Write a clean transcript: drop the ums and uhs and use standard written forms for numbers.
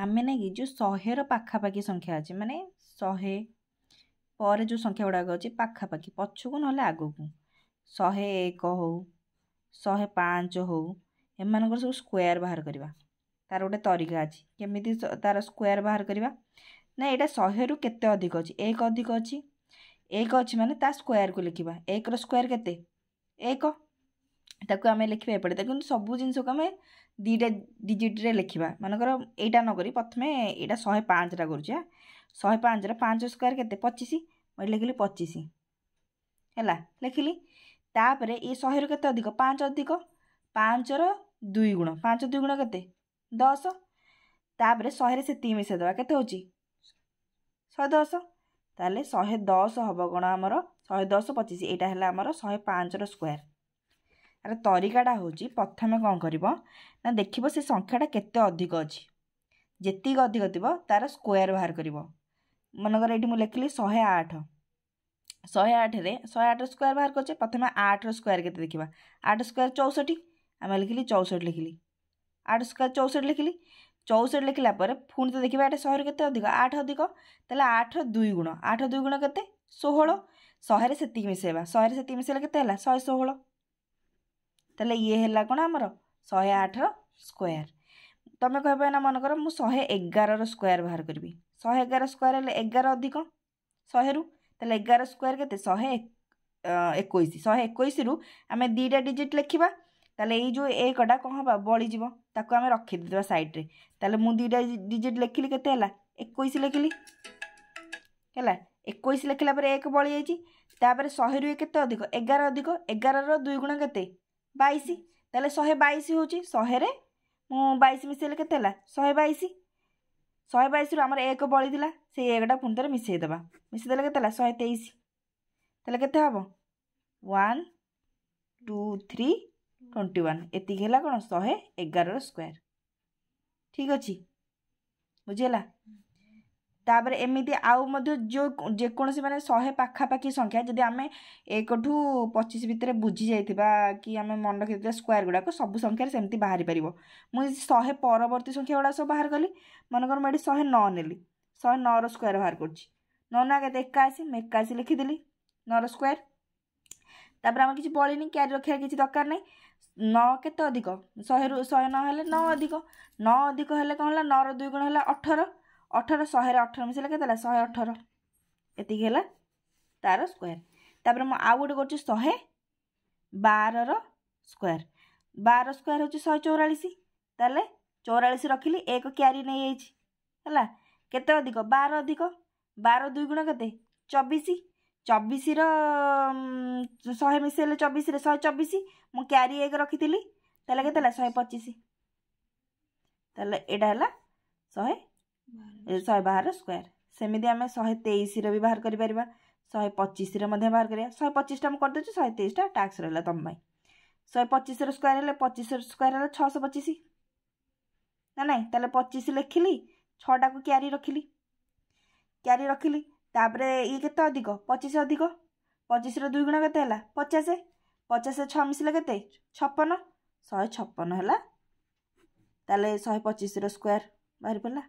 आमे ना कि जो 100 पाखापाखी संख्या अच्छे माने 100 पर जो संख्या गुड़ाक अच्छे पाखापाखी पछकू ना आगकू 101 हो 105 हो एम सब स्क्वायर बाहर करवा तार गोटे तरीका अच्छी केमी तार स्क्वायर बाहर करवा ना यहाँ 100 रु केते अधिक अच्छी एक अधिक अच्छी एक अच्छी माने ता स्क्वायर को लिखा एक स्क्वायर केते एक ताको आम लिखा एपटे कि सब जिन को आम दीटा डिजिट्रे लिखा मनकर यहाँ नक प्रथम यहाँ 105 करुचे 105 5 स्क्वायर केते 25 मैं लिखिली 25 है लिखिली तापर ये 100 रु केते अधिक 5 अधिक 5 रो 2 गुण 5 2 गुण केते 10 तापर 100 से 3 मिसई देवा केते होची 110 ताले 110 हम कौन आमर 110 25 यहाँ है आमर 105 स्क्वायर यार तरीकाटा हूँ प्रथम कौन कर ना देखिए से संख्याटा केते अधिक अच्छी जी अधिक थी तार स्क्वायर बाहर कर मनकर ये मुझे लिखिली 108 108 स्क्वायर बाहर कर प्रथम 8 स्क्वायर केते देखा 8 स्क्वायर 64 आम लिखिली 64 लिखिली 8 स्क्वायर 64 लिखिली 64 लिखला पुणी तो देखा ये 100 रु केते अधिक 8 अधिक ताले 8 2 गुण 8 2 गुण केते 16 100 से मिसेवा 100 से मिसेले केते 116 ताले ये है कौन आमर 108 स्क्वायर तुम कह ना मनकर मुझे 111 स्क्वायर बाहर करी 111 स्क्वायर है 11 अधिक 100 रु ताले 11 स्क्वायर केते 121 121 रु आम दीटा डिजिट लिखा ताले ये जो एकटा कौन हम बड़ीज ताको आम रखीदे सैड्रे ताले मु दीटा डिजिट लिखिली केते 21 लिखिली है 21 लिखला एक बड़ी जापर 100 रु केते अधिक 11 अधिक 11 रो 2 गुण केते 22 ताले 122 होची 100 रे मु 22 मिसेले केते 122 122 रु आमर एक बड़ी थिला से एकटा पुणी थे मिसई देबा मिसई देले केते 123 ताले केते हबो 1 2 3 21 एति है कौन 111 स्क्वायर ठीक अच्छे बुझीगला तापर एमती आउ मध्य जो जेकोसी मैंने 100 पाखापाखी संख्या जदि आम 1 ठू 25 भितर बुझी जाइथिबा कि आम मन रखी स्क्वायर गुड़ाक सब संख्यार सेमती बाहरी पार मुझे 100 परवर्ती संख्या गुड़ा सब बाहर कली मनकर मुझे 109 नेली 109 स्क्वायर बाहर कर 9 ना के 81 मैं 81 लिखिदेली 9 स्क्वायर तापर आम किसी बड़ीनी क्यारी रखा किसी दरकार नहीं 9 केते अधिक 100 रु 109 हेले 9 अधिक 9 अधिक हेले कौन है 9 रो 2 गुण है 18 18 100 18 मिसेले केते 118 एति है तार स्क्वायर तापर मु आउ गोटे कर 112 रो स्क्वायर 12 स्क्वायर होची 144 ताले 44 रखिली एक क्यारी नहीं आइछि हला केते अधिक 12 अधिक 12 2 गुण केते 24 24 रो 100 मिसेले 24 रे 124 मु क्यारी एक रखी ताले केते 125 ताले एटा हला 112 स्क्वायर सेमती आम 123 भी बाहर कर 125 बाहर कर 125 टा करदे 123 टा टैक्स रहा तुम 125 स्क्वायर है 25 स्क्वायर है 625 ना नहीं ताले 25 लिखिली 6टा को क्यारी रखिली तापर ये केते अधिक 25 अधिक 25 रो 2 गुण केते 50 50 6 मिसले केते 56 156 है ताले 125 स्क्वायर बाहर पड़ा।